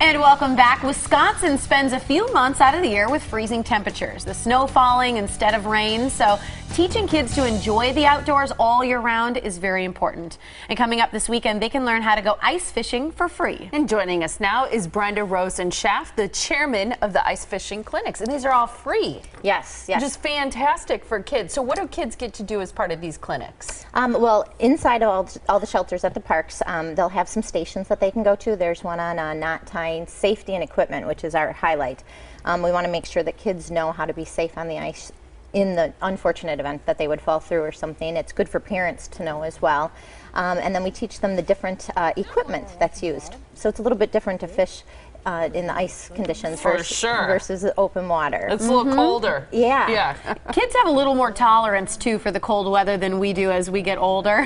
And welcome back. Wisconsin spends a few months out of the year with freezing temperatures. The snow falling instead of rain, so teaching kids to enjoy the outdoors all year round is very important. And coming up this weekend, they can learn how to go ice fishing for free. And joining us now is Brenda Rosenschaft, the chairman of the ice fishing clinics. And these are all free. Yes, yes. Just fantastic for kids. So what do kids get to do as part of these clinics? Well, inside of all the shelters at the parks, they'll have some stations that they can go to. There's one on knot tying, safety and equipment, which is our highlight. We want to make sure that kids know how to be safe on the ice in the unfortunate event that they would fall through or something. It's good for parents to know as well. And then we teach them the different equipment that's used. So it's a little bit different to fish in the ice conditions versus open water. It's a little colder. Yeah. Kids have a little more tolerance too for the cold weather than we do as we get older.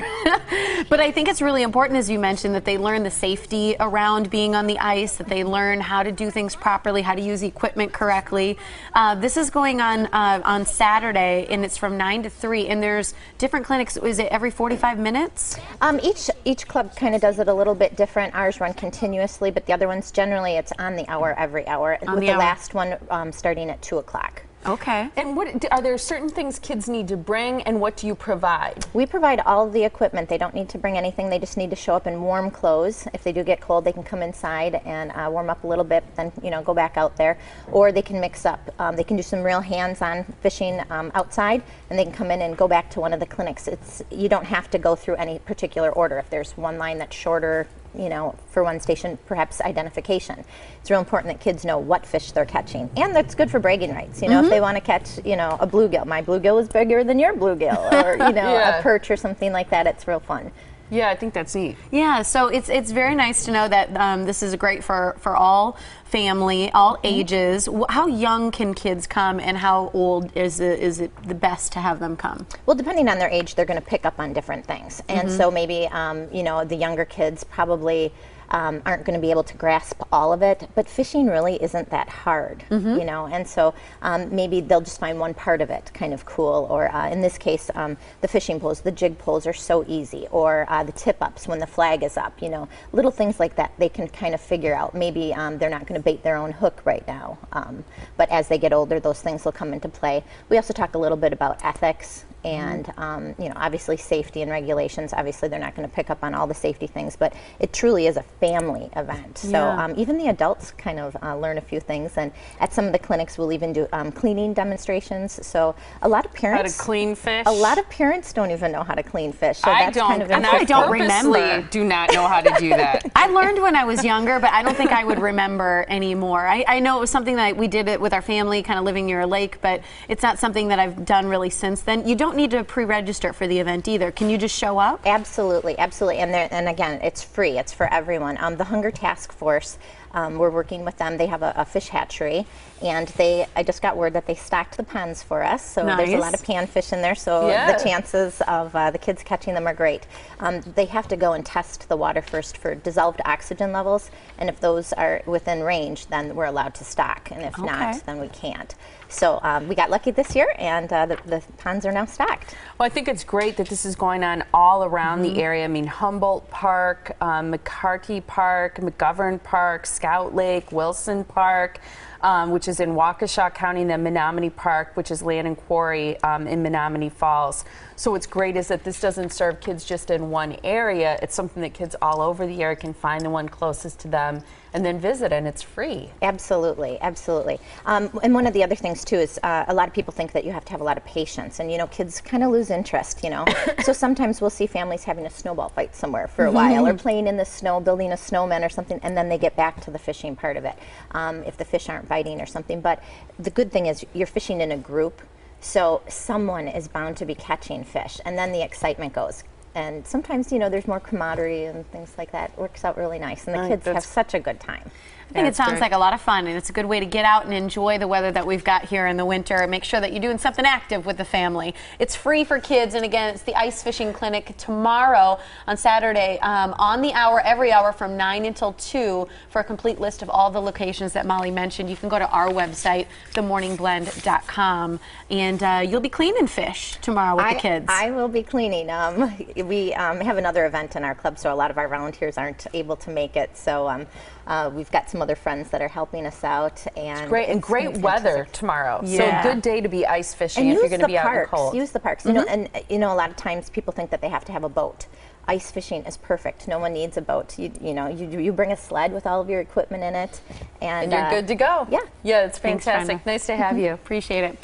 But I think it's really important, as you mentioned, that they learn the safety around being on the ice, that they learn how to do things properly, how to use equipment correctly. This is going on Saturday, and it's from 9 to 3, and there's different clinics. Is it every 45 minutes? Each club kind of does it a little bit different. Ours run continuously, but the other ones generally it's on the hour every hour, with the last one starting at 2 o'clock. Okay. And what are there certain things kids need to bring, and what do you provide? We provide all of the equipment. They don't need to bring anything. They just need to show up in warm clothes. If they do get cold, they can come inside and warm up a little bit, then go back out there. Or they can mix up. They can do some real hands-on fishing outside, and they can come in and go back to one of the clinics. You don't have to go through any particular order. If there's one line that's shorter, for one station, perhaps identification. It's real important that kids know what fish they're catching, and that's good for bragging rights. If they want to catch, a bluegill, my bluegill is bigger than your bluegill, or a perch or something like that. It's real fun. Yeah, I think that's neat. Yeah, so it's very nice to know that this is great for all family, all ages. How young can kids come, and how old is it the best to have them come? Well, depending on their age, they're going to pick up on different things. And so maybe, the younger kids probably aren't going to be able to grasp all of it, but fishing really isn't that hard, and so maybe they'll just find one part of it kind of cool, or in this case, the fishing poles, the jig poles are so easy, or the tip-ups when the flag is up, little things like that they can kind of figure out. Maybe they're not going to bait their own hook right now, but as they get older, those things will come into play. We also talk a little bit about ethics, and obviously safety and regulations. Obviously they're not going to pick up on all the safety things, but it truly is a family event. So even the adults kind of learn a few things, and at some of the clinics we'll even do cleaning demonstrations. So a lot of parents, how to clean fish. A lot of parents don't even know how to clean fish. So I don't, kind of and I don't remember. Do not know how to do that. I learned when I was younger, but I don't think I would remember anymore. I know it was something that we did it with our family, kind of living near a lake, but it's not something that I've done really since then. You don't need to pre-register for the event either. Can you just show up? Absolutely, absolutely. And again, it's free. It's for everyone. The Hunger Task Force, we're working with them. They have a fish hatchery, and I just got word that they stocked the ponds for us. So there's a lot of panfish in there. So the chances of the kids catching them are great. They have to go and test the water first for dissolved oxygen levels, and if those are within range, then we're allowed to stock, and if not, then we can't. So we got lucky this year, and the ponds are now stocked. Well, I think it's great that this is going on all around the area. I mean, Humboldt Park, MCCARTY Park, McGovern Park, Scout Lake, Wilson Park, which is in Waukesha County, and then Menomonee Park, which is LANNON QUARRY in Menomonee Falls. So what's great is that this doesn't serve kids just in one area. It's something that kids all over the area can find the one closest to them and then visit, and it's free. Absolutely, absolutely. And one of the other things too is a lot of people think that you have to have a lot of patience, and kids kind of lose interest, So sometimes we'll see families having a snowball fight somewhere for a while, or playing in the snow, building a snowman or something, and then they get back to the fishing part of it, if the fish aren't biting or something. But the good thing is you're fishing in a group, so someone is bound to be catching fish, and then the excitement goes. And sometimes, there's more camaraderie and things like that. It works out really nice, and the kids have such a good time. I think it sounds like a lot of fun, and it's a good way to get out and enjoy the weather that we've got here in the winter, and make sure that you're doing something active with the family. It's free for kids, and again, it's the ice fishing clinic tomorrow on Saturday on the hour, every hour from 9 until 2. For a complete list of all the locations that Molly mentioned, you can go to our website, themorningblend.com, and you'll be cleaning fish tomorrow with the kids. I will be cleaning. we have another event in our club, so a lot of our volunteers aren't able to make it. So we've got some other friends that are helping us out. And it's great, and great weather tomorrow. Yeah. So good day to be ice fishing and if you're going to be out in the cold. Use the parks. You know, and you know, a lot of times people think that they have to have a boat. Ice fishing is perfect. No one needs a boat. You bring a sled with all of your equipment in it, and you're good to go. Yeah. Yeah, it's Thanks, fantastic. Brenda. Nice to have you. Appreciate it.